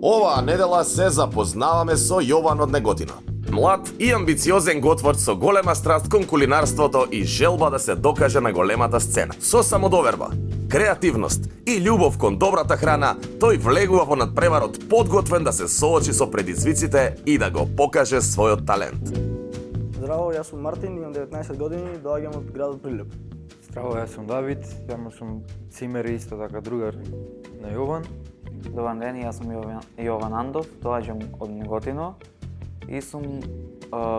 Оваа недела се запознаваме со Јован од Неготино. Млад и амбициозен готвор со голема страст кон кулинарството и желба да се докаже на големата сцена. Со самодоверба, креативност и љубов кон добрата храна, тој влегува во надпреварот подготвен да се соочи со предизвиците и да го покаже својот талент. Здраво, јас сум Мартин, имам 19 години, доаѓам од градот Прилеп. Здраво, јас сум Давид, јас сум цимер и исто така другар на Јован. Добар ден, јас сум Јован Андов, доаѓам од Неготино и сум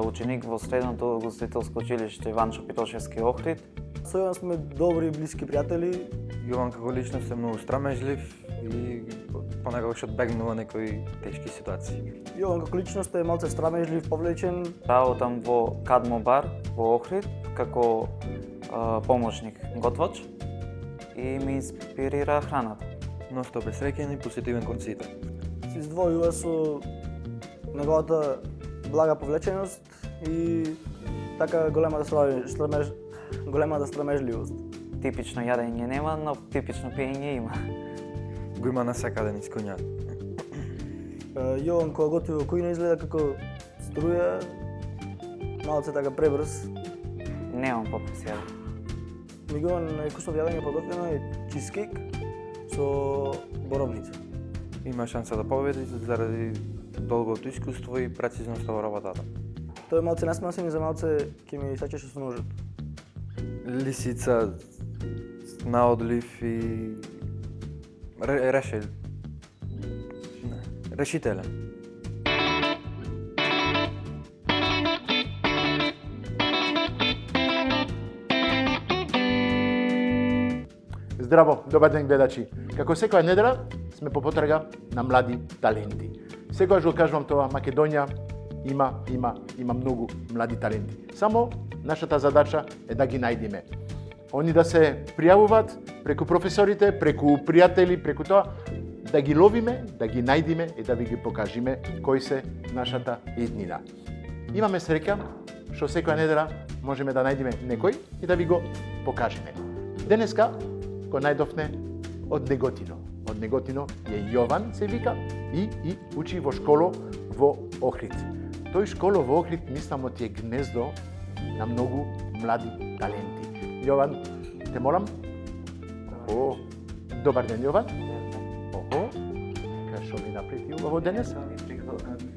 ученик во средното гостителско училиште Иван Шапитошевски Охрид. Со Јован сме добри и блиски пријатели. Јован како личност е многу страмежлив и понекогаш што одбегнува некои тешки ситуации. Јован како личност е малце страмежлив, повлечен. Работам во Кадмо бар во Охрид како помошник готвач и ми инспирира храната. Но што бесреќен и позитивен кон сите. Се издвојува со неговата блага повлеченост и така големата страмежливост. Типично јадење нема, но типично пиење има. Го има насекаде низ коњар. Јован кога готви во кујна изгледа како струја, малце така пребрз. Немам попис јадење. Мигуван највкусно јадење подготвено е чизкейк со боровница. Има шанса да победи заради долгото искуство и прецизноста во работата. Тој е малце насмасен и за малце ќе ми сачеше со ножот. Лисица, наодлив и решителен. Здраво, добар ден гледачи. Како секоја недела сме по потрага на млади таленти. Секогаш го кажувам тоа, Македонија има многу млади таленти. Само нашата задача е да ги најдеме. Они да се пријавуваат преку професорите, преку пријатели, преку тоа да ги ловиме, да ги најдеме и да ви ги покажеме кои се нашата етнина. Имаме среќа што секоја недела можеме да најдеме некој и да ви го покажеме. Денеска го најдовме од Неготино. Од Неготино е Јован, се вика, и учи во школо во Охрид. Тој школо во Охрид, мислам, ти е гнездо на многу млади таленти. Јован, те молам. О, добар ден, Јован. Охо, што ми направи убаво денес? Ви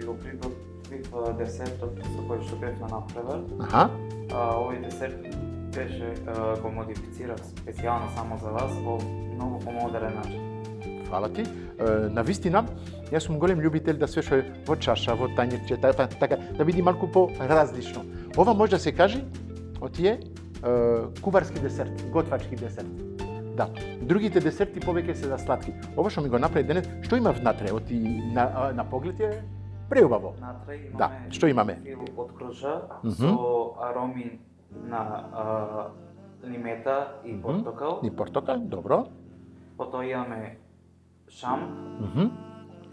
го приготвив десертот со кој што бев на надпревар. Аха. Овој десерт беше го модифицирав специјално само за вас во многу помодерен начин. Фала ти. Навистина, јас сум голем љубител да све што е во чаша, во тањирче, така да биде малку по-различно. Ова може да се каже отие куварски десерт, готвачки десерт. Да, другите десерти повеќе се за сладки. Ова што ми го направи денес, што има внатре? Оти на поглед е преубаво. Внатре имаме Да, што имаме? фил од кружа со ароми на лимета и портокал. И портокал, добро. Потоа имаме шам.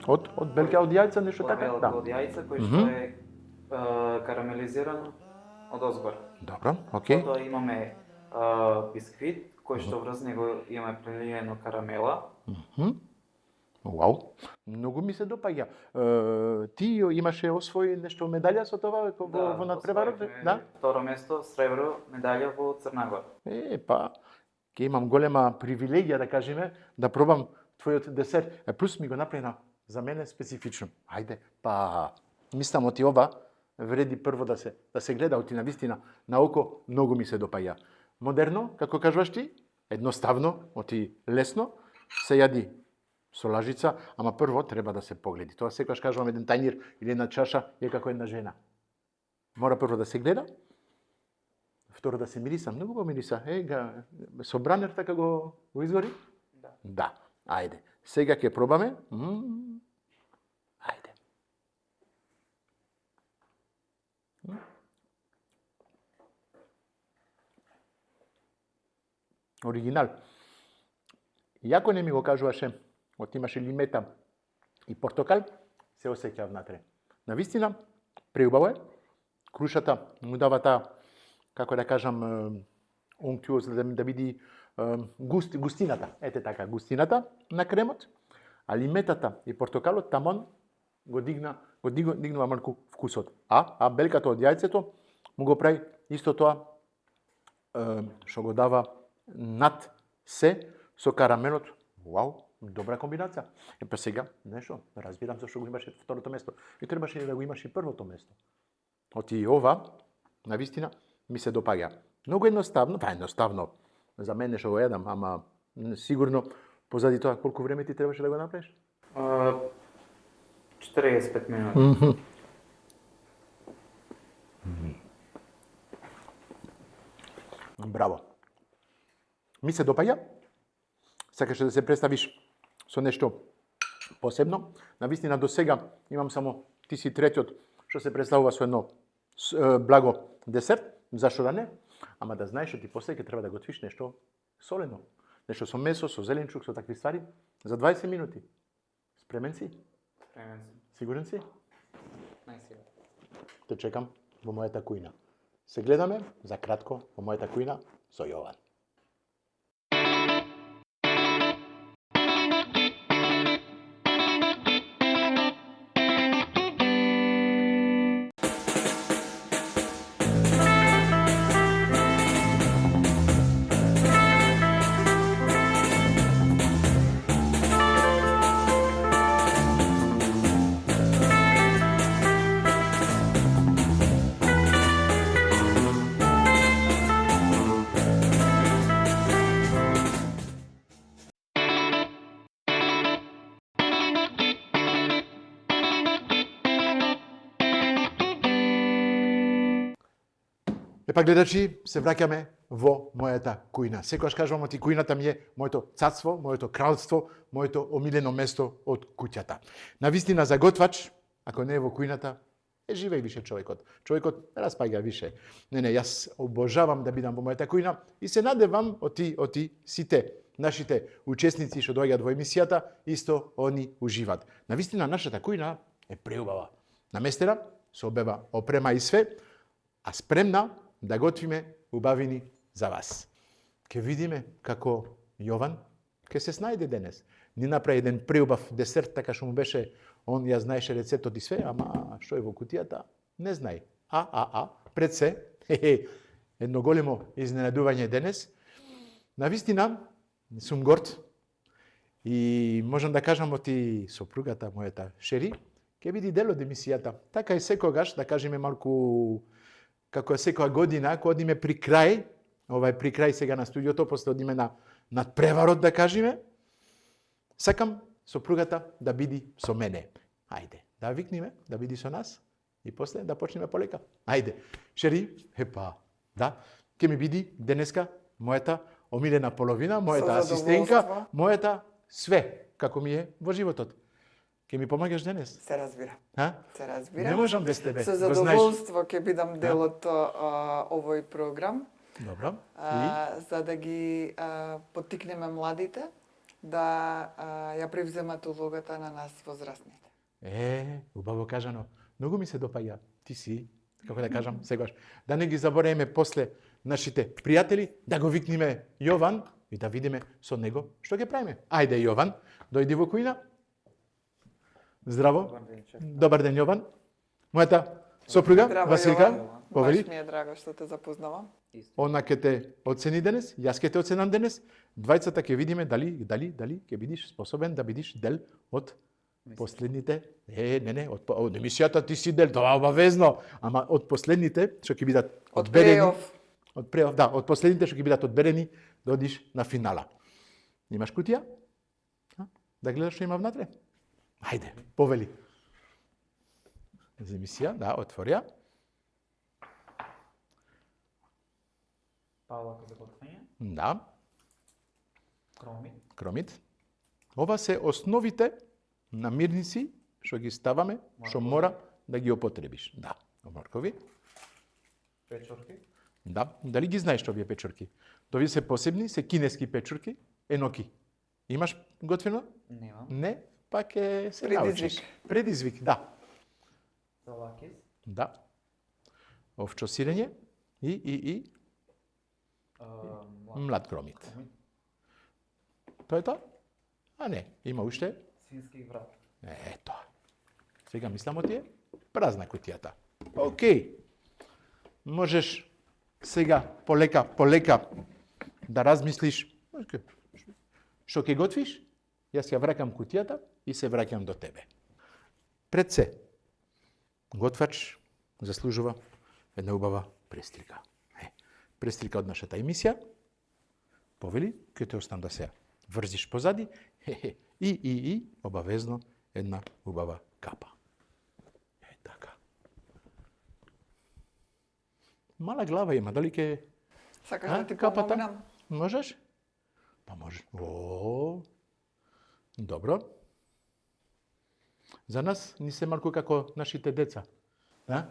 Од белка од јајца, нешто така? Белка од јајца кој што е карамелизиран од озгор. Добро, окей. Потоа имаме бисквит кој што врз него имаме прелиено карамела. Вау, многу ми се допаѓа. Ти имаше освои нешто медалја со това во надпреварот? Да. Второ место, сребро медалја во Црна Гора. Па, ќе имам голема привилегија да кажеме да пробам твојот десерт. Плюс ми го направи за мене специфично. Ајде, па мислам оти ова вреди прво да се гледа оти на вистина на око, многу ми се допаѓа. Модерно, како кажуваш ти, едноставно, оти лесно, се јади со лажица, ама прво треба да се погледи. Тоа секогаш кажувам, еден тањир или една чаша е како една жена. Мора прво да се гледа, второ да се мириса, многу го мириса. Со бранер така го изгори? Да. Ајде. Сега ќе пробаме. Ајде. Оригинал. Јако не ми го кажуваше, од имаше лимета и портокал, се осеќа внатре. Навистина, преубаво е. Крушата му дава таа, како да кажам, онкјуоз, да биде густината. Ете така, густината на кремот. а лиметата и портокалот тамон го дигнува малку вкусот. А белката од јајцето му го прави исто тоа што го дава над се со карамелот. Вау, добра комбинација. Па сега, нешто, разбирам зашто го имаше второто место. И требаше да го имаш и првото место. Оти ова, навистина, ми се допаѓа. Многу едноставно, за мене што го едам, ама сигурно позади тоа колку време ти требаше да го направиш? 45 минути. Браво. Ми се допаѓа. Сакаше да се представиш со нешто посебно. Навистина до сега имам само ти си третиот што се представува со едно благо десерт, зашто да не? Ама да знаеш што ти после ќе треба да готвиш нешто солено. Нешто со месо, со зеленчук, со такви ствари за 20 минути. Спремен си? Спремен сум. Сигурен си? Најсигурен. Те чекам во мојата кујна. Се гледаме за кратко во мојата кујна со Јован. Епа гледачи, се враќаме во мојата кујна. Секогаш кажувам оти кујната ми е моето царство, моето кралство, моето омилено место од куќата. Навистина за готвач, ако не е во кујната, живее више човекот. Човекот распаѓа више. Не, јас обожавам да бидам во мојата кујна и се надевам оти сите нашите учесници што доаѓаат во емисијата, исто они уживат. Навистина нашата кујна е преубава. Наместена со обева опрема и све, а спремна да готвиме убавини за вас. Ке видиме како Јован ке се снајде денес. Ни направи еден преубав десерт, така што му беше, он ја знаеше рецептот и све, ама што е во кутијата, не знај. Пред се, едно големо изненадување денес. Навистина, сум горд и можам да кажам оти сопругата мојата Шери, ке биде дел од емисијата. Така и секогаш, да кажеме малку како секоја година, ако одиме при крај, при крај сега на студиото, после одиме на надпреварот, да кажеме, сакам сопругата да биде со мене. Ајде, да викниме, да биде со нас и после да почнеме полека. Ајде, Шери, да, ќе ми биде денеска мојата омилена половина, мојата асистентка, мојата све, како ми е во животот. Ке ми помагаш денес? Се разбира. Се разбира. Не можам без тебе. Со задоволство ќе бидам дел од овој програм. Добро. За да ги поттикнеме младите да ја превземат улогата на нас возрастните. Убаво кажано. Многу ми се допаѓа. Ти си, како да кажам, сегаш. Да не ги забореме после нашите пријатели, да го викниме Јован и да видиме со него што ќе правиме. Ајде Јован, дојди во кујна. Здраво. Добар ден, Јован. Мојата сопруга, Василка, повели. Баш ми е драго што те запознавам. Она ќе те оцени денес, јас ќе те оценам денес. Двајцата ќе видиме дали ќе бидиш способен да бидиш дел од последните. Од емисијата ти си дел, тоа обавезно, ама од последните што ќе бидат одберени. Од последните што ќе бидат одберени да одиш на финала. Имаш кутија? Да гледаш што има внатре? Ајде, повели. За емисија, отвори ја. Палка за готвење. Да. Кромит. Кромит. Ова се основите намирници што ги ставаме, што мора да ги употребиш. Да, моркови. Печорки. Да, дали ги знаеш овие печорки? Тови се посебни, се кинески печорки, еноки. Имаш готвено? Немам. Не, пак е се Предизвик. научиш. Предизвик, да. Салакис. Да. Овчо сирење и млад кромит. Тоа е тоа? А не, има уште Свински врат. Ето. Сега мислам ти е празна кутијата. Океј. Можеш сега полека да размислиш што ќе готвиш, јас ја вракам кутијата и се враќам до тебе. Пред се, готвач заслужува една убава престрика. Престрика од нашата емисија, повели, ќе те оставам да се врзиш позади, и обавезно една убава капа. Така. Мала глава има, дали ќе... Сакаш да ти капата? помогнам? Можеш? Па може. Добро. За нас ни се малку како нашите деца. Да?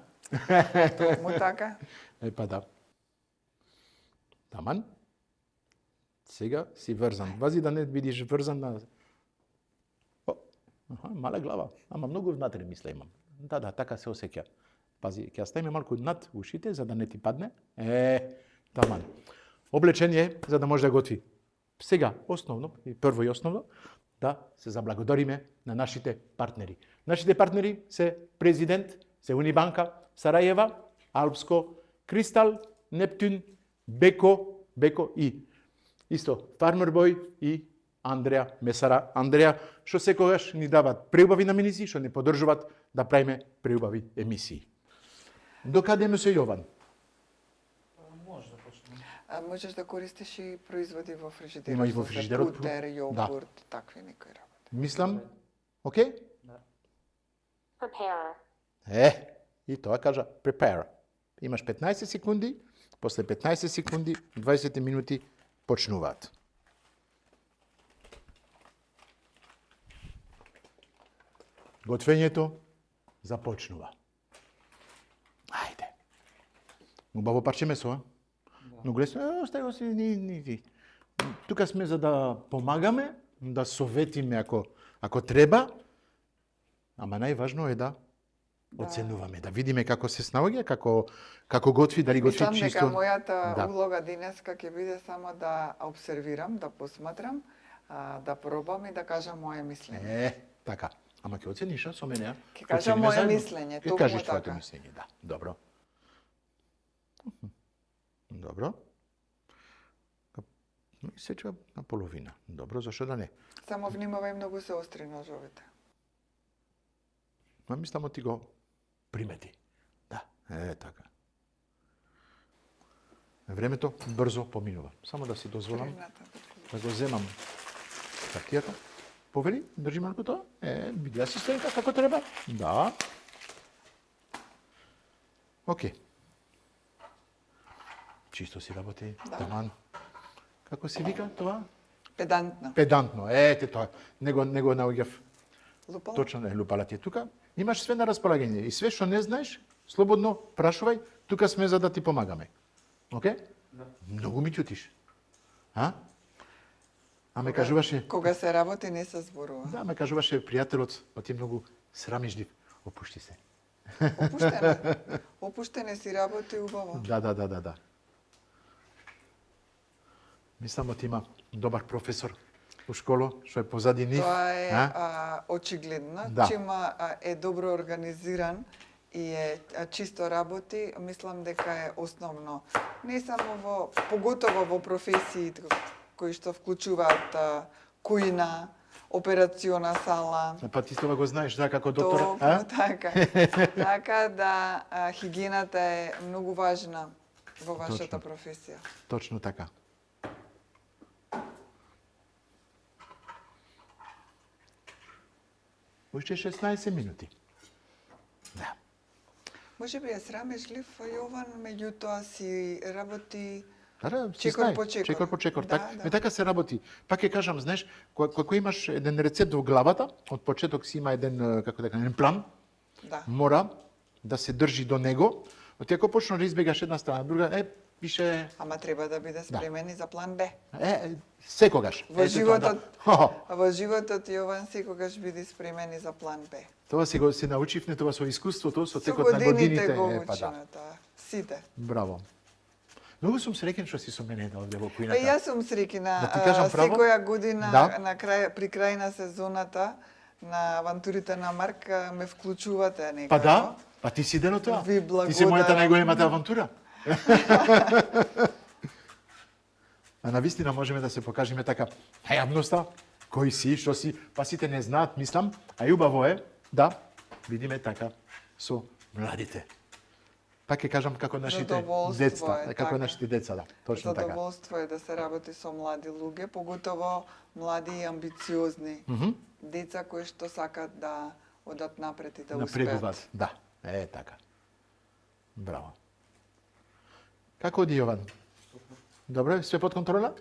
Му така? Па да. Таман. Сега си врзан. Вази да не видиш врзан на... Мала глава. Ама многу внатре мисля имам. Да, така се осеќа. Пази, ќе ја ставиме малку над ушите, за да не ти падне. Таман. Облечение, за да може да готви. Сега, основно, и прво и основно, да се заблагодариме на нашите партнери. Нашите партнери се Президент, се Унибанка, Сарајева, Алпско, Кристал, Нептун, Беко и исто Farmer Boy и Андреа Месара. Андреа, што секогаш ни дават преубави наминици, што ни поддржуваат да правиме преубави емисии. Докаде ме се Јован? Може да почнем. Можеш да користиш и производи во фрижидерот. Има и во фрижидерот. За путер, јогурт, такви некои работи. Мислам, окей? Prepare. И тоа кажа prepare. Имаш 15 секунди, после 15 секунди, 20 минути почнуваат. Готвењето започнува. Ајде. Убаво парче месо, а? Многу лесно, остави си, ни. Тука сме за да помагаме, да советиме ако треба, ама најважно е да оценуваме, да видиме како се снаоѓа, како готви, дали готви Мислам дека чисто. мојата улога денеска ќе биде само да обсервирам, да посматрам, да пробам и да кажам моје мислење. Така. Ама ќе оцениш со мене, а? Ќе кажам Оцениме моје заедно. мислење, Ќе токму кажеш твоето така. мислење, да. Добро. Добро. Сечува на половина. Добро, зашо да не? Само внимавај, многу се остри ножовите. Ма мислам ти го примети. Да, така. Времето брзо поминува. Само да си дозволам да го земам хартијата. Повели, држи малку тоа. Видеа си стојка како треба? Да. Океј. Чисто си работи, таман. Како се вика тоа? Педантно. Педантно. Ете тоа. Него наоѓав. Лупала? Точно е, лупала ти е тука. Имаш све на располагање и све што не знаеш, слободно прашувај, тука сме за да ти помагаме. Океј? Да. Многу ми ќутиш. А ме кажуваше... Кога се работи не се зборува. Да, ме кажуваше пријателот, па ти многу срамежлив. Опушти се. Опуштене си работи убаво. Да. Мислам ти има добар професор у школо, што е позади нив. Тоа е очигледно. Да. Чима е добро организиран и е чисто работи, мислам дека е основно. Не само поготово во професии кои што вклучуваат кујна, операциона сала. Па ти тоа го знаеш, да, како доктор. Токму така. Така да хигиената е многу важна во вашата професија. Точно така. Уште 16 минути. Да. Може би е срамежлив, Јован, меѓутоа си работи Да, чекор по чекор. Чекор по чекор. Да, да. Така се работи. Пак ќе кажам, знаеш, кога имаш еден рецепт во главата, од почеток си има еден, како да кажам, еден план, Да. мора да се држи до него. Оти ако почнеш да избегаш една страна, друга, пише... Ама треба да биде спремен и за план Б. Секогаш. Во Ете тоа, да. во животот Јован секогаш биде спремен и за план Б. Тоа се научивме тоа со искуството, со Со текот на годините. го Па учиме да. тоа. Сите. Браво. Многу сум среќен што си со мене овде во Па кујната. јас сум среќна. Да ти кажам право? Секоја година Да. при крај на сезоната на авантурите на Марк ме вклучувате некако. Па да, па ти си ден од тоа. Ви Ти си мојата благодарам. најголемата авантура. А навистина можеме да се покажеме така најавноста, кој си, што си, па сите не знаат, мислам, а и убаво е да видиме така со младите. Пак ќе кажам како нашите Задоволство деца, е, како така. нашите деца, да, точно така. Задоволство е да се работи со млади луѓе, поготово млади и амбициозни. Деца кои што сакат да одат напред и да успеат. Напредуваат, да, е така. Браво. Како оди Јован? Добро, све под контрола?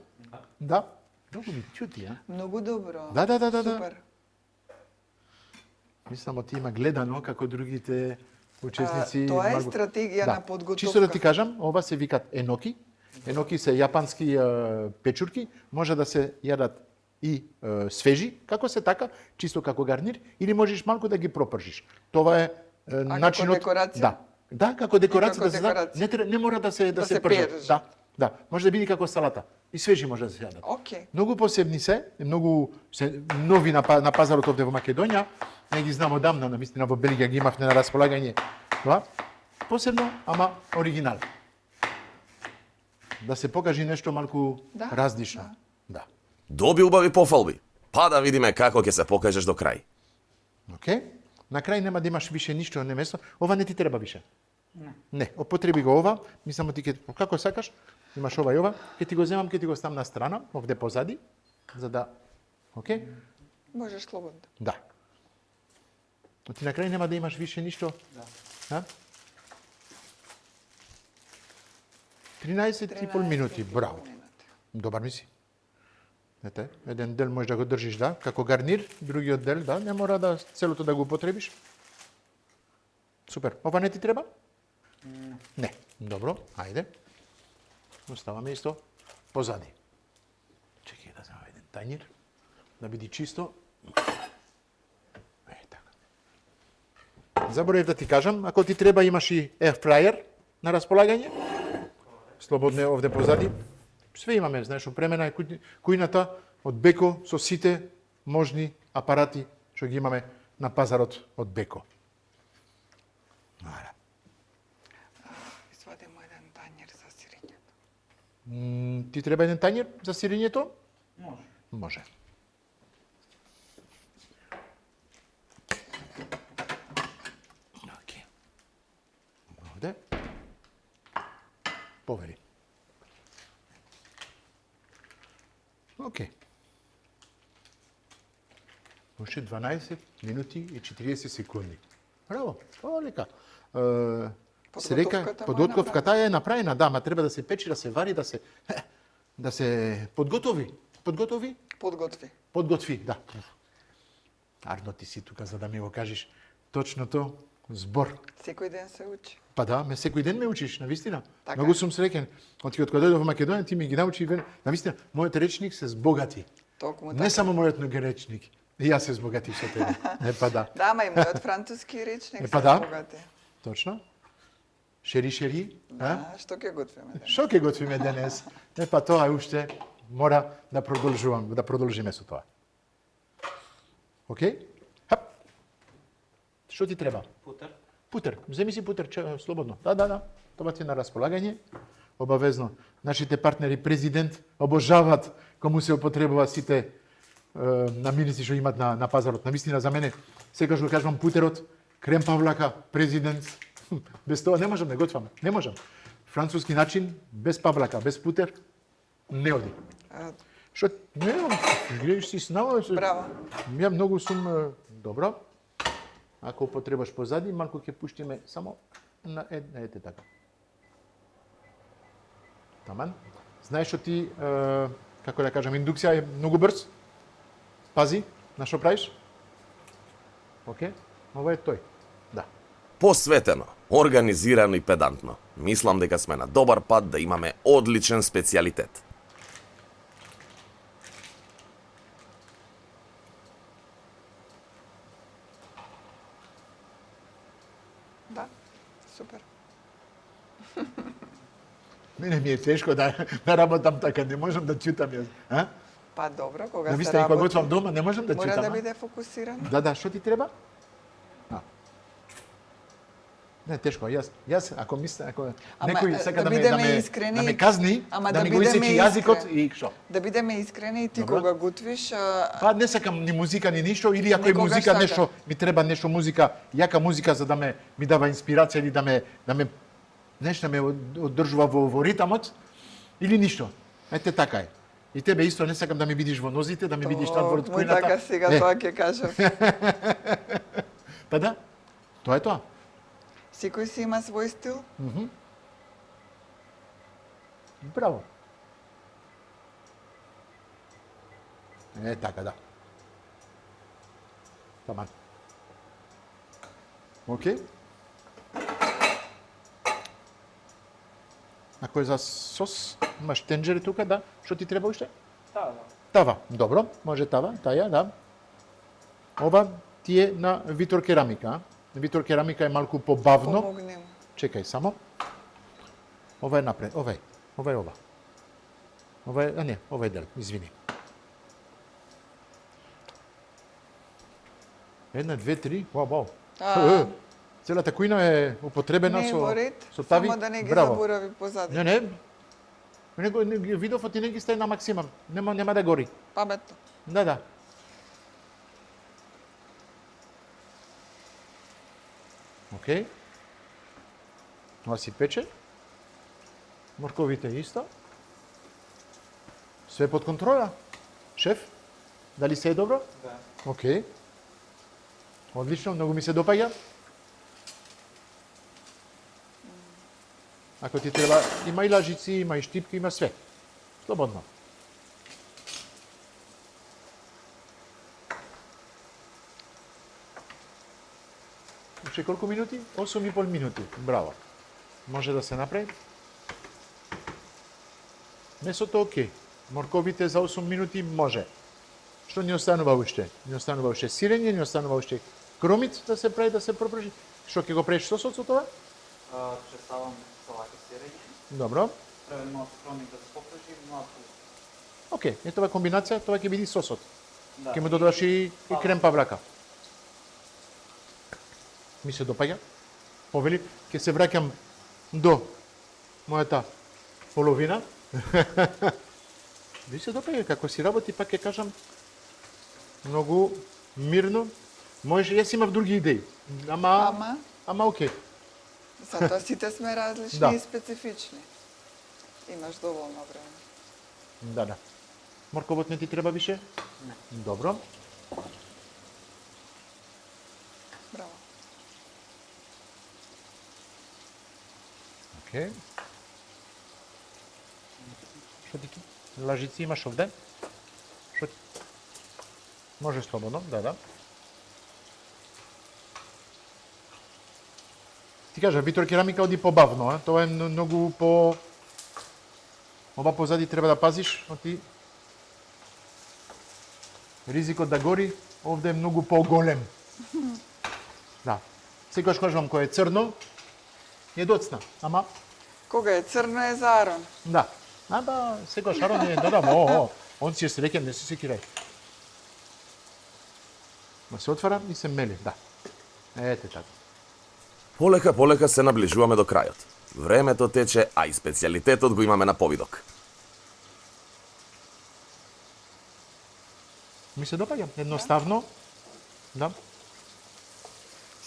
Да. Многу ми чути, а? Многу добро. Да. Супер. Мислам, ти има гледано како другите учесници. Тоа е стратегија на подготовка. Чисто да ти кажам, ова се викат еноки. Еноки се јапански печурки, може да се јадат и свежи, како се така, чисто како гарнир, или можеш малку да ги пропржиш. Тоа е начинот. како декорација? Да. Да, како декорација, како да се декорација. не мора да се се пржат. перж. Да. Да, може да биде како салата. И свежи може да се јадат. Океј. Многу посебни се, многу се нови на пазарот овде во Македонија. Не ги знам одамна, навистина во Белгија ги имавме на располагање тоа. Посебно, ама оригинал. Да се покажи нешто малку Да, различно. Да. Доби убави пофалби. Па да видиме како ќе се покажеш до крај. Океј? На крај нема да имаш више ништо на место. Ова не ти треба више. Не, употреби го ова, мислам ти ќе како сакаш, имаш ова и ова, ќе ти го земам, ќе ти го ставам на страна, овде позади, за да океј? Можеш слободно. Да. Но ти на крај нема да имаш више ништо. Да. 13,5 минути, браво. Добар ми си. Ете, еден дел можеш да го држиш, да, како гарнир, другиот дел, да, не мора да целото да го употребиш. Супер. Ова не ти треба? Не. Добро, ајде. Оставаме исто позади. Чекај да земам еден тањир, да биде чисто. Така. Заборев да ти кажам, ако ти треба имаш и airfryer на располагање. Слободно е овде позади. Све имаме, знаеш, опремена е кујната од Беко со сите можни апарати што ги имаме на пазарот од Беко. Извадимо еден тањер за сирењето. Ти треба еден тањер за сирењето? Може. Може. Океј. Овде. Повери. Океј. Уште 12 минути и 40 секунди. Браво, тоа лека. Се река, подготовката е направена, да, ма треба да се печи, да се вари, да се подготови. Подготви. Подготви, да. Арно, ти си тука за да ми го кажеш точното збор. Секој ден се учи. Па да, секој ден ме учиш, навистина. Така. Многу сум среќен. Од кога дојдов во Македонија, ти ми ги научи, навистина, мојот речник се збогати. Токму Не така. само мојот речник, и јас се збогатив со тебе. Па да. Да, ма и мојот француски речник Па се да. богати. Точно. Шери, а? Да, што ќе готвиме денес? Што ќе готвиме денес? Па тоа уште мора да продолжиме со тоа. Океј? Хап. Што ти треба? Путер. Путер. Земи си путер, слободно. Да. Тоа ти е на располагање. Обавезно. Нашите партнери президент обожаваат кому се употребува сите намирници што имат на пазарот. Навистина за мене, секогаш го кажувам путерот, крем павлака, президент. Без тоа не можам да готвам. Не можам. Француски начин, без павлака, без путер, не оди. Што не, гледаш си снава. Браво. Ја многу сум добро. Ако употребаш позади, малку ќе пуштиме само на ете така. Таман. Знаеш што ти, како да кажам, индукција е многу брз. Пази, на што правиш? Океј, ова е тој. Да. Посветено, организирано и педантно. Мислам дека сме на добар пат да имаме одличен специјалитет. Да, супер. Мене ми е тешко да работам така, не можам да читам јас. А? Па добро, кога Да, ви се сте, кога работи, готвам дома, не можам да мора читам. да а? биде фокусиран. Да, што ти треба? Не, тешко. Јас ако мислам, ако Ама, некој сака да да бидеме ме искрени, да ме казни, ама да да ми го бидеме исечи јазикот искрени. и што? Да бидеме искрени и ти Добро. кога готвиш, Па не сакам ни музика ни ништо или ако е Никогаш музика така. нешто ми треба нешто музика, јака музика за да ми дава инспирација или да ме нешто ме одржува во ритамот или ништо. Ете така е. И тебе исто не сакам да ми видиш во нозите, да ми видиш надвор од Мој кујната. така сега тоа ќе кажам. Па да. Тоа е тоа. Секој си има свој стил. Браво. Е, така, да. Таман. Океј. Ако е за сос, имаш тенџери тука, да? Што ти треба уште? Тава. Добро, може тава, таја, да. Ова ти е на Витор керамика, а? Витор керамика е малку побавно. Помогнем. Чекај само. Ова е напред, ова е. Ова е ова. Ова е, а не, ова е дел, извини. 1, 2, 3, вау. Целата кујна е употребена Не во ред, со тави. само да не ги Браво. заборави позади. Не. Не ги видов, ти не ги стаи на максимум. Нема да гори. Паметно. Да. Океј. Ова си пече. Морковите исто. Све под контрола. Шеф, дали се е добро? Да. Океј. Одлично, многу ми се допаѓа. Ако ти треба, има и лажици, има и штипки, има све. Слободно. Уште колку минути? 8,5 минути. Браво. Може да се направи. Месото окей. Морковите за 8 минути може. Што ни останува уште? Ни останува уште сирење, ни останува уште кромит да се прави, да се пропржи. Што ќе го правиш сосот со тоа? Ќе ставам салати сирење. Добро. Треба малку кромик да се попржи, малку. Океј, е тоа комбинација, тоа ќе биде сосот. Да. Ќе му додаваш и крем паврака. Ми се допаѓа. Повели, ќе се враќам до мојата половина. Ви се допаѓа, како си работи, пак ќе кажам, многу мирно. Може, јас имав други идеи. Ама окей. Затоа сите сме различни Да. и специфични. Имаш доволно време. Да. Морковот не ти треба више? Не. Добро. Браво. Океј. Што ти лажици имаш овде? Што? Може слободно, да. Ти кажа, Витор керамика оди побавно, а? Тоа е многу по... Ова позади треба да пазиш, оти... Ризикот да гори, овде е многу по-голем. Да. Секогаш кажувам, кој е црно, е доцна, ама... Кога е црно е за Арон. Да. Ама секогаш Арон е додам, он си е среќен, не се секирај. Ма се отвара и се мели, да. Ете така. Полека се наближуваме до крајот. Времето тече, а и специјалитетот го имаме на повидок. Ми се допаѓа, едноставно. Да.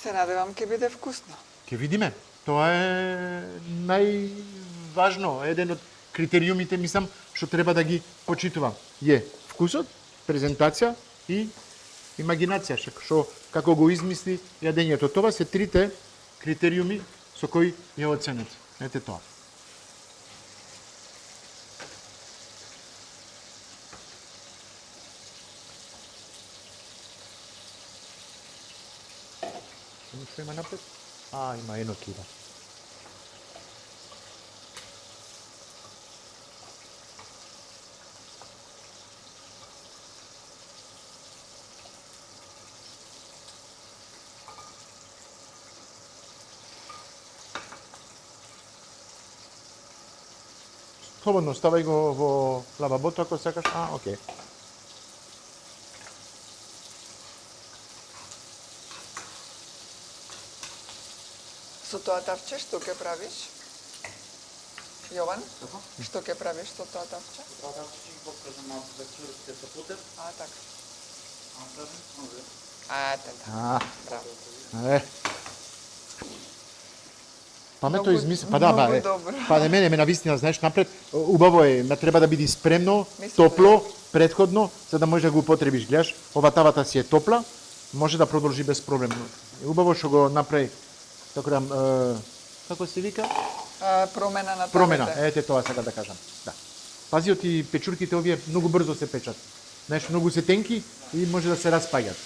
Се надевам ќе биде вкусно. Ќе видиме. Тоа е најважно, еден од критериумите, мислам, што треба да ги почитувам. Е вкусот, презентација и имагинација, што како го измисли јадењето. Тоа се трите критериуми со кои ја оценет. Ете тоа. Што има напред? Има едно кило. Слободно, ставај го во лавабото ако сакаш. Окей. Со тоа тавче што ќе правиш? Јован? Што ќе правиш со тоа тавче? Тоа да ќе ги покажам малку за чурките со путев. А, така. А правим може. А, така. Браво. Паметно Многу- измисли. Па да, многу добро. па не мене навистина, знаеш, напред убаво е, треба да биде спремно, Мислам топло, предходно, за да можеш да го употребиш. Гледаш, ова тавата си е топла, може да продолжи без проблем. Убаво што го направи, како да, како се вика? Промена на Промена. тавите. Ете тоа сака да кажам. Да. Пази, оти печурките овие многу брзо се печат. Знаеш, многу се тенки и може да се распаѓат.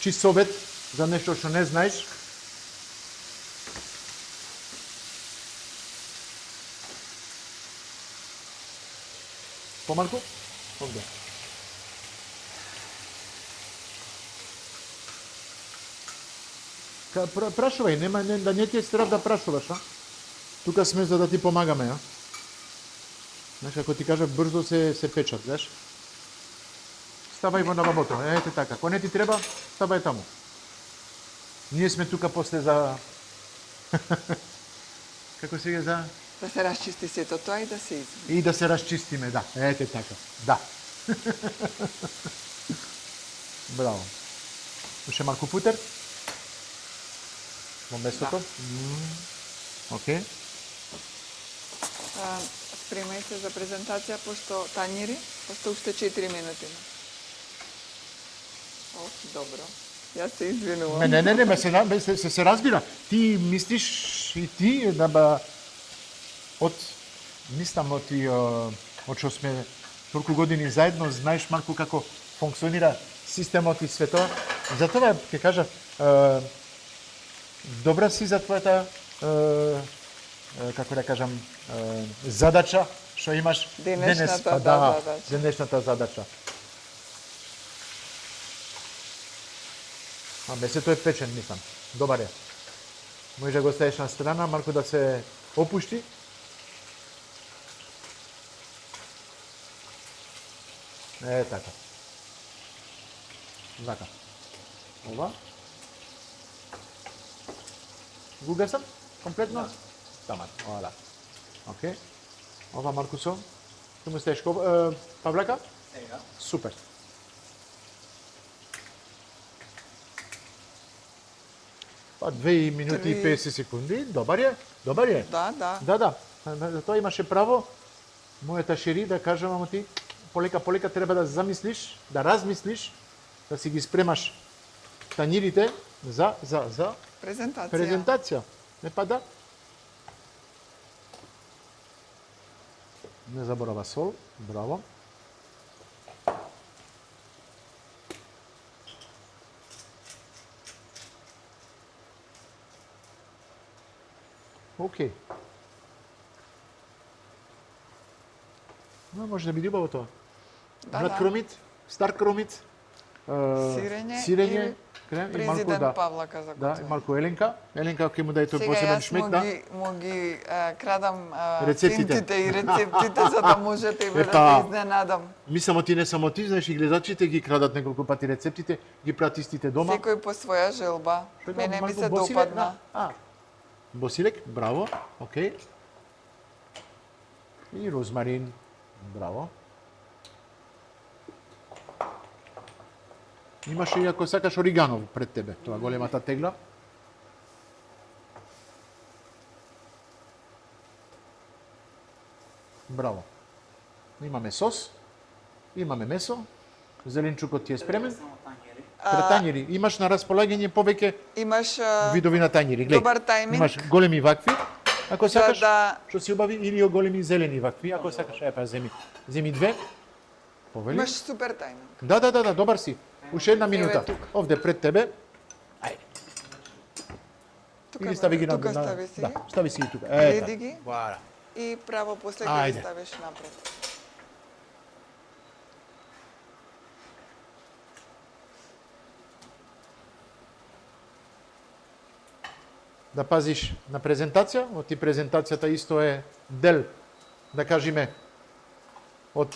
Чист совет за нешто што не знаеш. Помалку? Овде. Прашувај, да не ти е страв да прашуваш, а? Тука сме за да ти помагаме, а? Знаеш, ако ти кажа, брзо се печат, знаеш? Ставај во на бабото, ете така. Ако не ти треба, ставај таму. Ние сме тука после за... Како се за... Да се расчисти сето тоа и да се измени. И да се расчистиме, да. Ете така. Да. Браво. Уште малку путер. Во местото. Окей. Спремај се за презентација, пошто тањери, пошто уште 4 минути. О, добро. Јас се извинувам. Не, се разбира. Ти мислиш и ти да ба мислам од што сме толку години заедно, знаеш малку како функционира системот и светот. Затоа ќе кажа, добра си за твојата како да кажам задача што имаш Денешната, да, задача. денешната задача. Месето е печен, мислам. Добар е. Може да го ставиш на страна, малку да се опушти. Така. Така. Ова. Го гасам? Комплетно? Таман. Ола. Окей. Ова малку со. Што му ставиш Павлака? Сега. Супер. Па 2 минути и 50 секунди. Добар е? Добар е? Да. Да. За тоа имаше право мојата шери да кажам, ама ти полека треба да замислиш, да размислиш, да си ги спремаш тањирите за Презентација. Не па да. Не заборава сол. Браво. Окей. Но може да биде убаво тоа. Млад кромит, стар кромит, сирење, крем и малку Президент Павлака за да, и малку Еленка. Еленка ќе му дај тој Сега посебен јас шмек, да. му ги крадам Рецептите. цинтите и рецептите, за да можете и ве да Епа. те изненадам. Мислам, ти не само ти, знаеш, и гледачите ги крадат неколку пати рецептите, ги прати истите дома. Секој по своја желба. Што Мене ми малку се босилек, допадна. да. Босилек, браво, окей. И розмарин, браво. Имаше и ако сакаш оригано пред тебе, тоа големата тегла. Браво. Имаме сос, имаме месо, зеленчукот ти е спремен. Пред тањери, имаш на располагање повеќе Имаш видови на тањери. Гледај, добар тајминг. имаш големи вакви, ако За сакаш, да- што си убави, или големи зелени вакви, ако сакаш, земи две. Повели. Имаш супер тајминг. Да, добар си. Уште една минута. тука. Овде пред тебе. Ајде. Тука, Или стави ги на тука стави си да, ги. стави си ги тука. Реди ги. Вара. И право после Ајде. ги ставиш напред. Да пазиш на презентација, оти презентацијата исто е дел, да кажеме, од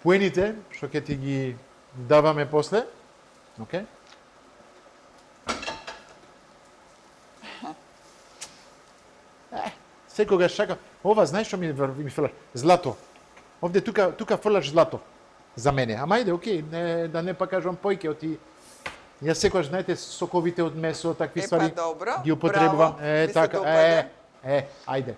поените, што ќе ти ги даваме после. Окей? Секогаш сакам. Ова знаеш што ми фрлаш? Злато. Овде тука фрлаш злато за мене. Ама ајде, окей, да не па кажувам појке оти. Јас секогаш знаете соковите од месо, такви ствари добро, ги употребувам. браво, ми се Така, допаѓа. ајде.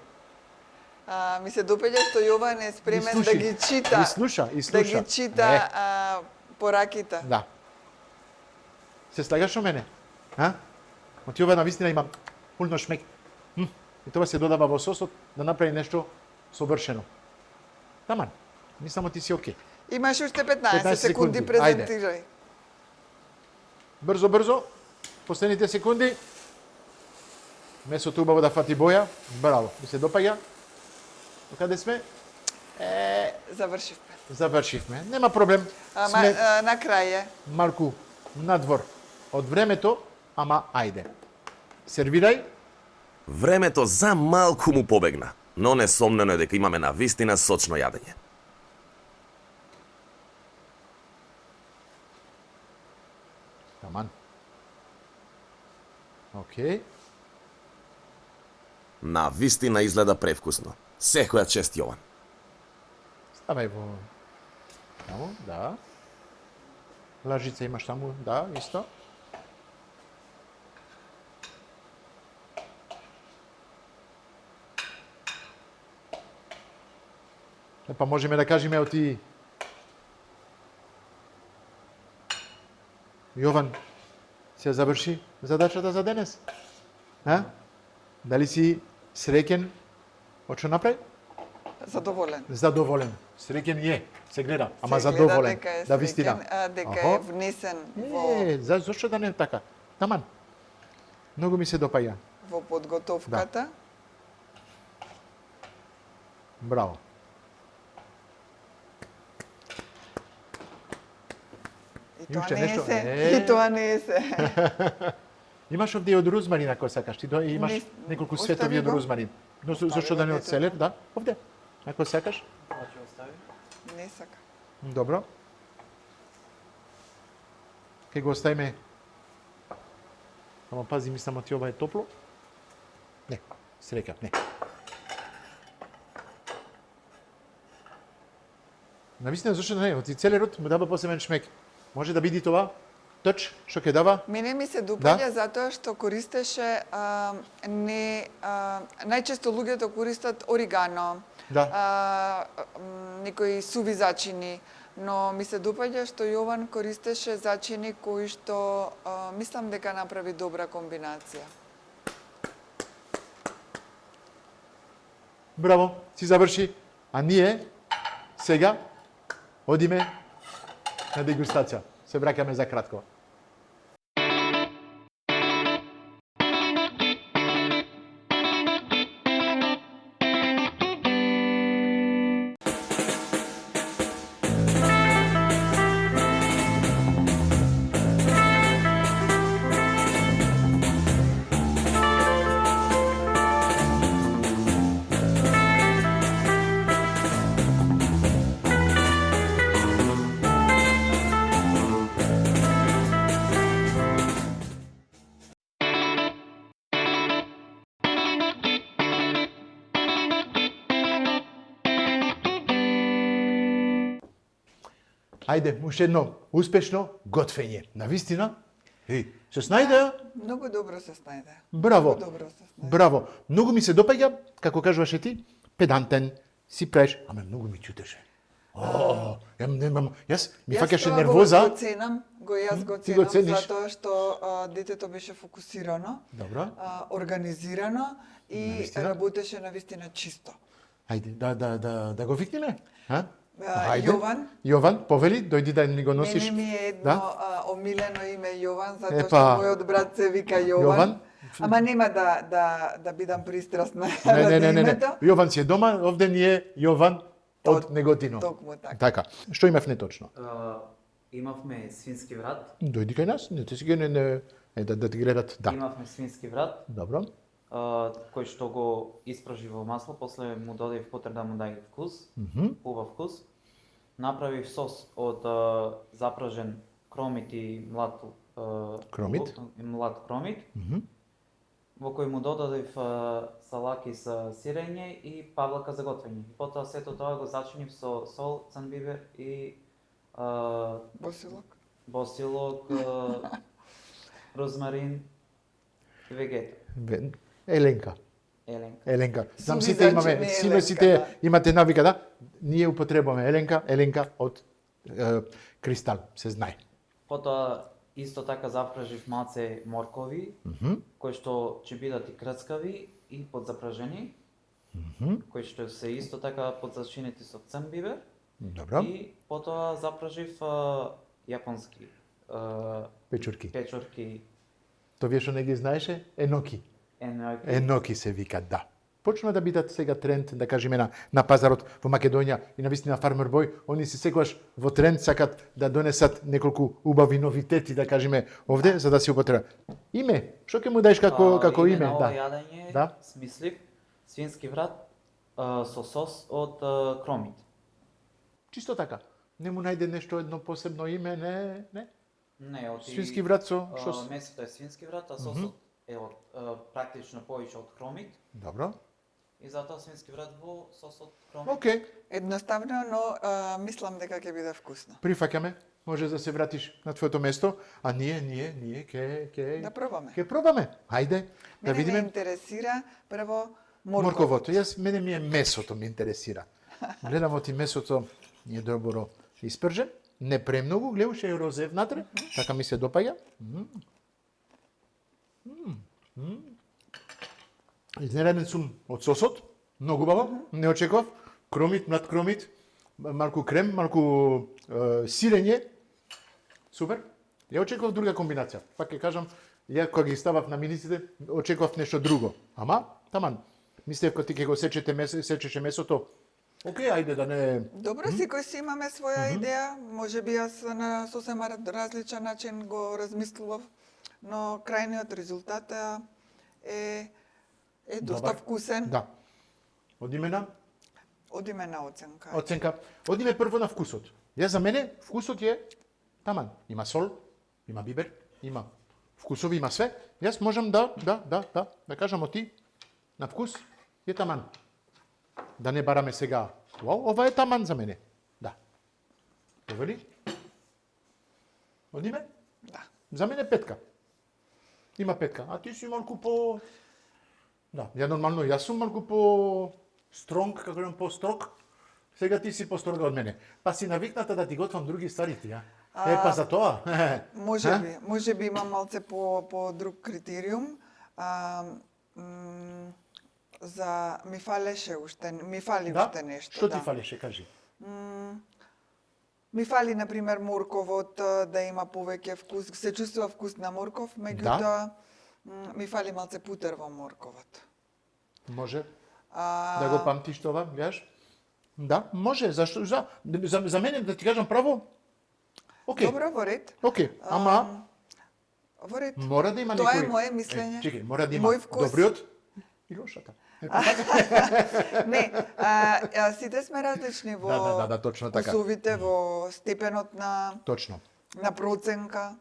Ми се допаѓа што Јован е спремен да ги чита. И слуша. Да ги чита пораките. Да. Се слагаш со мене? Оти ова навистина има пулно шмек. И тоа се додава во сосот да направи нешто совршено. Таман, мислам ти си окей. Имаш уште 15 секунди, секунди. презентирај. Брзо, последните секунди. Месото убаво да фати боја. Браво, ми се допаѓа. Каде сме? Завршивме. Завршивме. Нема проблем. Сме На крај е. малку надвор од времето, ама ајде. Сервирај. Времето за малку му побегна, но несомнено е дека имаме навистина сочно јадење. Таман. Окей. Навистина изгледа превкусно. Секоја чест, Јован. Ставај во... Таму, да. Лажица имаш таму, да, исто. Па можеме да кажеме оти... Јован, се заврши задачата за денес? Дали си среќен од што направи? Задоволен. Задоволен. Среќен е, се гледа, ама Се гледа задоволен. дека е Да вистина. среќен, дека е внесен Зашто да не е така? Таман. Многу ми се допаѓа. во подготовката. Браво. И тоа уште не е нешто? се. И тоа не е се. Имаш овде и од розмарин ако сакаш. Ти имаш Не, неколку остави светови од го. розмарин. Но зашто да не го од дете. селер, да? Овде. Ако сакаш. Не сака. Добро. Ке го оставиме. Ама пази, мислам, ти ова е топло. Не, среќа, не. Навистина, зашто не? Оти целерот му дава посебен шмек. Може да биде тоа точ што ќе дава? Мене ми се допаѓа затоа што користеше најчесто луѓето користат оригано. Да. Некои суви зачини, но ми се допаѓа што Јован користеше зачини кои што мислам дека направи добра комбинација. Браво, си заврши. А ние сега одиме на дегустација. Се враќаме за кратко. Ајде, уште едно успешно готвење. Навистина? Се снајде? Многу добро се снајде. Браво. Многу добро се снајде. Браво. Многу ми се допаѓа, како кажуваше ти, педантен, си правиш, ама многу ми чутеше. Јас ми фаќаше нервоза. Јас го Ти го ценам цениш? затоа што детето беше фокусирано, Добро. организирано и Навистина? работеше навистина чисто. Ајде, да го викнеме? Јован, повели, дојди да ни го носиш. Мене ми е едно Да? омилено име Јован, затоа Епа. што мојот брат се вика Јован. Јован? Ама нема да бидам пристрасна Не. името. Јован си е дома, овде ни е Јован од Неготино. Токму така. Така. Што имав неточно? Имавме свински врат. Дојди кај нас, не ти си да ти гледат. Да. Имавме свински врат, Добро. кој што го испражи во масло, после му додев потер да му даде вкус, убав вкус. Направив сос од запражен кромит и млад Кромит? млад кромит. во кој му додадив салаки со сирење и павлака за готвење. Потоа сето тоа го зачинив со сол, цанбибер и Босилок. босилок, розмарин и вегета. Еленка. Еленка. Еленка. Знам Суви сите имаме, зачини сите Еленка, сите да. имате навика, да? Ние употребуваме Еленка од кристал, се знае. Потоа исто така запражив малце моркови, кои што ќе бидат и крцкави и подзапражени, кои што се исто така подзачинети со цанбибер. Добро. И потоа запражив јапонски Печурки. печорки, То вие што не ги знаеше? Еноки. енојки. Еноки се викат, да. Почнува да бидат сега тренд, да кажеме, на пазарот во Македонија и на вистина Farmer Boy, они се секогаш во тренд сакат да донесат неколку убави новитети, да кажеме, овде, за да се употреба. Име, што ќе му даеш како име? На ова Да. јадење Да. смислив свински врат со сос од кромит. Чисто така. Не му најде нешто едно посебно име, не? Не, од Свински врат со што? месото е свински врат, а сосот е од практично повеќе од кромит. Добро. И затоа свински врат во сос од кромит. Океј, Едноставно, но мислам дека ќе биде вкусно. прифаќаме. Може да се вратиш на твоето место, а ние ќе Да пробаме. ќе пробаме. Хајде, да Мене ме видиме. интересира прво Морковото. Мене ми е месото ми интересира. Гледам оти месото ни е добро испржен, не премногу, гледам ше розе внатре, така ми се допаѓа. Изненаден сум од сосот, многу убаво, не очекував. Кромит, млад кромит, малку крем, малку сирење. Супер. Ја очекував друга комбинација. Пак ќе кажам, ја кога ги ставав на миниците, очекував нешто друго. Ама, таман. Мислев кога ти ќе го сечеше месото. Океј, ајде да не... Добро, секој си имаме своја идеја, може би јас на сосема различен начин го размислував, но крајниот резултат е доста Добар. вкусен. Да. Од имена, Одиме на оценка. оценка. Одиме прво на вкусот. Ја за мене вкусот е таман. Има сол, има бибер, има вкусови, има све. Јас можам да кажам оти на вкус е таман. Да не бараме сега. Ова е таман за мене. Да. Довели? Одиме? Да. За мене петка. Има петка. А ти си малку по... Да, ја нормално, јас сум малку по стронг, како јам по строг. Сега ти си построга од мене. Па си навикната да ти готвам други ствари ти, ја? Па за тоа. Може би имам малце по друг критериум. Ми фали уште нешто. Што ти фалеше, кажи? Ми фали, например, морковот да има повеќе вкус. Се чувствува вкус на морков, меѓутоа ми фали малце путер во морковот. Може да го памтиш това, гледаш? Да, може. Зашто? За мене, да ти кажам право, окей. Добро, во ред. Окей, ама Во ред. мора да има Тоа некој... е мое мислење. Чекај, мора да има Мој вкус. добриот и лошата. Не, сите сме различни во Да, точно така. вкусовите, во степенот Точно. на проценка.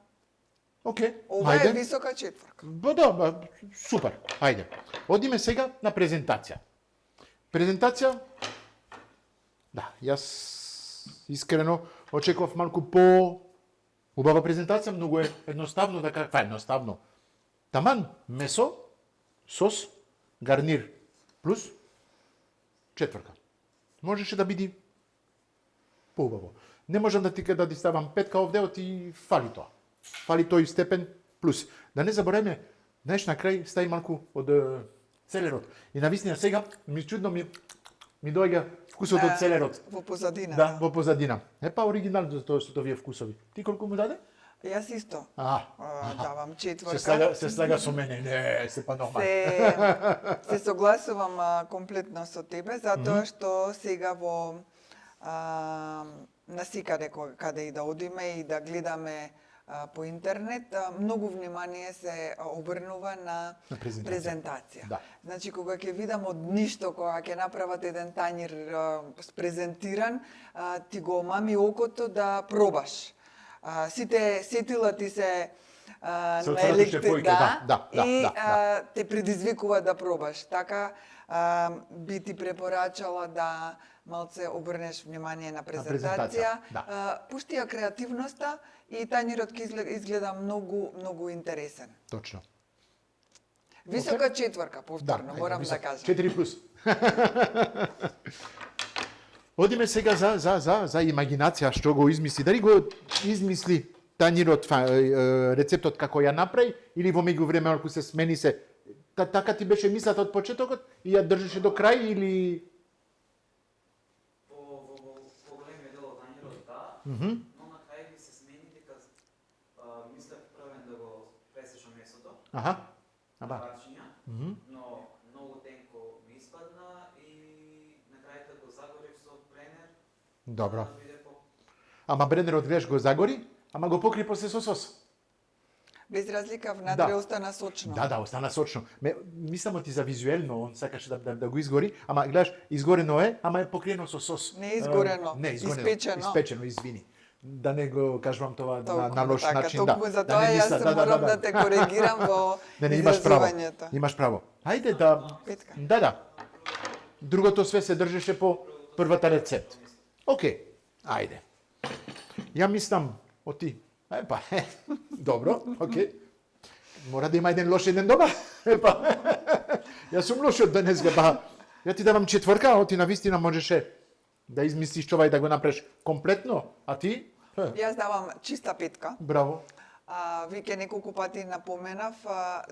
Окей, Ова е ајде. висока четворка. Да, супер. Ајде. Одиме сега на презентација. Презентација, да, јас искрено очекував малку по убава презентација, многу е едноставно да кажам, едноставно. Таман, месо, сос, гарнир, плюс четврка. Можеше да биде поубаво. Не можам да ти ставам петка овде, оти фали тоа. Фали тој степен плюс. Да не забораваме, знаеш, на крај стави малку од целерот. И навистина сега чудно ми доаѓа вкусот од целерот. Во позадина. Да, во позадина. Па оригинално за тоа што вие вкусови. Ти колку му даде? Јас исто. Давам четворка. Се слага со мене. Не, се па нормално. Се согласувам комплетно со тебе, затоа што сега во насекаде каде и да одиме и да гледаме по интернет, многу внимание се обрнува на презентација. Да. Значи, кога ќе видам од ништо, кога ќе направат еден тањир презентиран, ти го мами окото да пробаш. Сите сетила ти се Се на отварат уште поиќе, да, и да. те предизвикува да пробаш. Така би ти препорачала да малце обрнеш внимание на презентација, да. пушти ја креативноста и тањерот ќе изгледа многу интересен. Точно. Висока четврка, повторно, морам да кажам. 4+. Одиме сега за имагинација, што го измисли. Дали го измисли тањерот рецептот како ја направи или во меѓувреме ако се смени се така ти беше мислата од почетокот и ја држеше до крај или Во големиот дел од тањерот но на крај би се смени дека мислев првен да го пресечам месото. Аха. Парчиња, но многу тенко ми испадна и на крај како загорев со бренер. Добро. Ама бренерот гледаш го загори, ама го покри после со сос. Без разлика внатре остана сочно. Да, остана сочно. Мислам ти за визуелно, он сакаше да го изгори, ама гледаш, изгорено е, ама е покриено со сос. Не изгорено, испечено. Испечено, извини. Да не го кажувам тоа на лош начин. Токму за тоа јас морам да те коригирам во изразувањето. Имаш право. Ајде да... Петка. Да. Другото све се држеше по првата рецепт. Океј, ајде. Ја мислам, оти, добро, океј. Мора да има еден лош, еден добар. Јас сум лош од денес, ја ти давам четврка, оти навистина можеше да измислиш ова и да го направиш комплетно, а ти? Јас давам чиста петка. Браво. Веќе неколку пати напоменав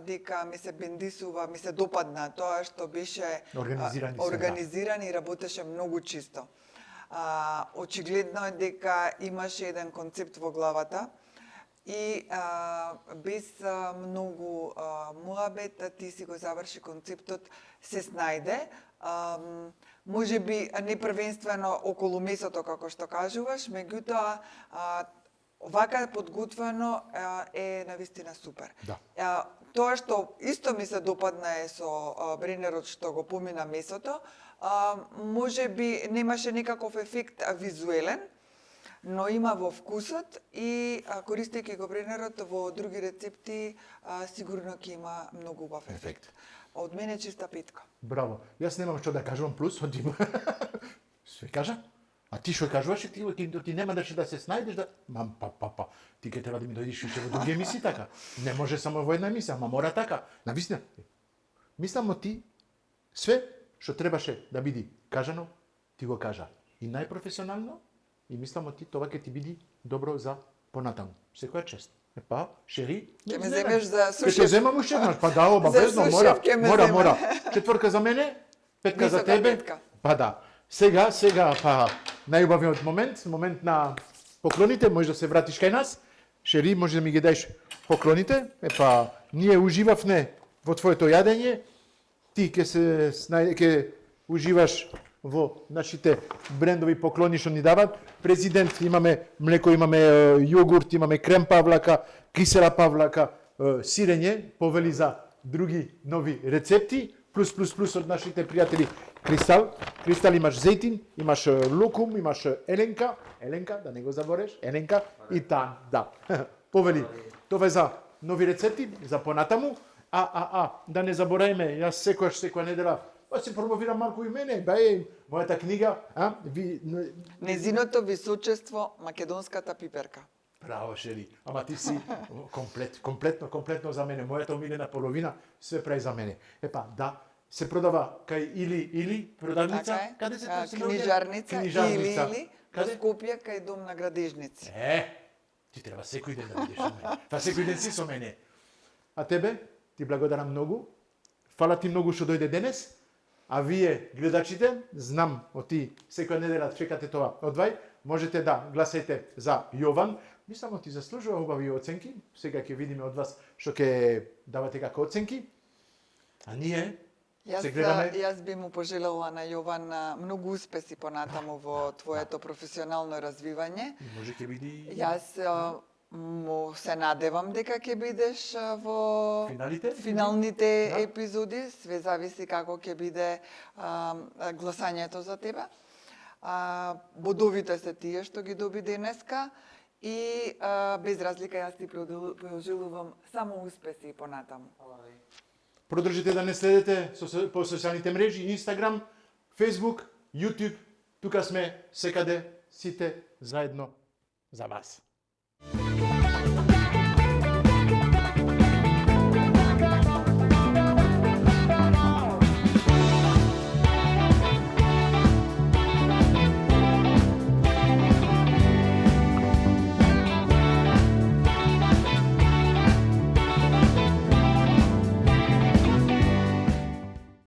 дека ми се бендисува, ми се допадна тоа што беше организиран и работеше многу чисто. Очигледно е дека имаше еден концепт во главата и без многу муабет ти си го заврши концептот, се снајде. Може би не првенствено околу месото, како што кажуваш, меѓутоа вака подготвено е навистина супер. Да. Тоа што исто ми се допадна е со бренерот што го помина месото, може би немаше некаков ефект визуелен, но има во вкусот и користејќи го бренерот во други рецепти сигурно ќе има многу убав ефект. Од мене чиста петка. Браво. Јас немам што да кажувам плюс, од има. Све кажа? А ти што кажуваш, ти нема да се снајдеш да... Па, ти ќе треба да ми дојдеш уште во други емисии така. Не може само во една емисија, ама мора така. Навистина. Мислам ти, све што требаше да биде кажано, ти го кажа. И најпрофесионално, и мислам ти тоа ќе ти биде добро за понатаму. Секоја чест. Шери, ќе ме земеш за сушеф. Ќе те земам уште еднаш, па да, обавезно, мора. Четврка за мене, петка за тебе. Па да. Сега, најубавиот момент на поклоните, може да се вратиш кај нас. Шери, може да ми ги даеш поклоните. Ние уживавме во твоето јадење. Ти ќе уживаш во нашите брендови поклони што ни дават. Президент, имаме млеко, имаме јогурт, имаме крем павлака, кисела павлака, сирење, повели за други нови рецепти, плюс од нашите пријатели Кристал. Кристал имаш зејтин, имаш лукум, имаш еленка, да не го забореш, еленка и тан, да. Повели, тоа е за нови рецепти, за понатаму, да не забораиме, јас секоја недела се промовирам малку и мене, мојата книга, Незиното височество македонската пиперка. Браво, Шери. Ама ти си комплетно за мене. Мојата омилена половина све прави за мене. Да, се продава кај или продавница? Каде се тоа се книжарница или во Скопје кај дом на градежници. Ти треба секој ден да бидеш со мене. Секој ден си со мене. А тебе, ти благодарам многу. Фала ти многу што дојде денес. А вие, гледачите, знам, оти секоја недела чекате тоа одвај, можете да гласајте за Јован. Мислам, ти заслужува убави оценки. Сега ќе видиме од вас што ќе давате како оценки. А ние се гледаме. Јас би му пожелела на Јован многу успеси понатаму во твоето професионално развивање. Може ќе биде. Јас му се надевам дека ќе бидеш во финалните епизоди, све зависи како ќе биде гласањето за тебе. Бодовите се тие што ги доби денеска и без разлика јас ти пожелувам само успеси понатаму. Продржите да не следите по социјалните мрежи, Инстаграм, Фейсбук, YouTube. Тука сме секаде, сите заедно за вас.